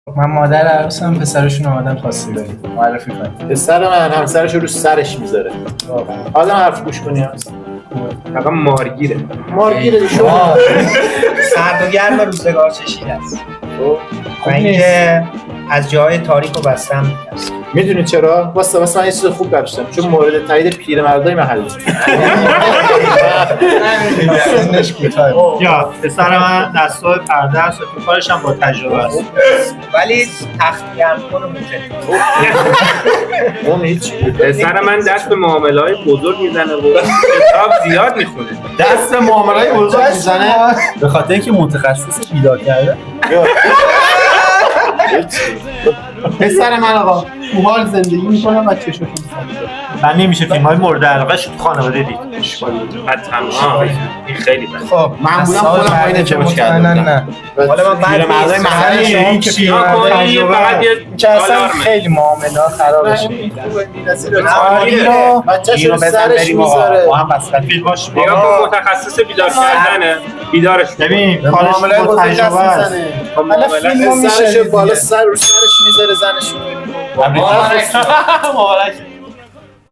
من مادر عروسم، پسرشون اومدن خواستی داریم معرفی کنیم. پسر من همسرش رو سرش میذاره. آدم حرف گوش کنی هست. فقط مارگیره. مارگیره شما. سرد و گرم روزگار چشید است و اینکه از جای تاریک و بستم است. میدونی چرا؟ واسه من یه چیز خوب داشتم چون مورد تایید پیرمردای محله. سنش کوتاه. یا پسر من دستای پرده است و تو کارش هم با تجربه است. ولی تخت گرم کن و موته. اون هیچ. پسر من دست به معامله‌های بزرگ میزنه و کتاب زیاد میخونه. دست معامله‌های بزرگ میزنه به خاطر اینکه متخصص بیدار کرده. پسر من آقا تو حال زندگی میکنم و چشمشون سمیده. من نمیشه فیلم‌های مورد علاقه‌اش تو خانواده دید. حتما این خیلی بده. خب معمولا خودم پایین ازدواج کردم. نه. حالا من بعد پیرمردای محله این که کنی فقط که اصلا خیلی معامله خرابش. بچه‌شو سرش میذاره. با هم مسخره فیلماش نگاه کن متخصص بیدار کردنه. بیدارش ببین کارش معامله با بزرگ تجربه است. حالا فیلمو سرش میشه بالا سر رو سرش میذاره زنشو. مبارک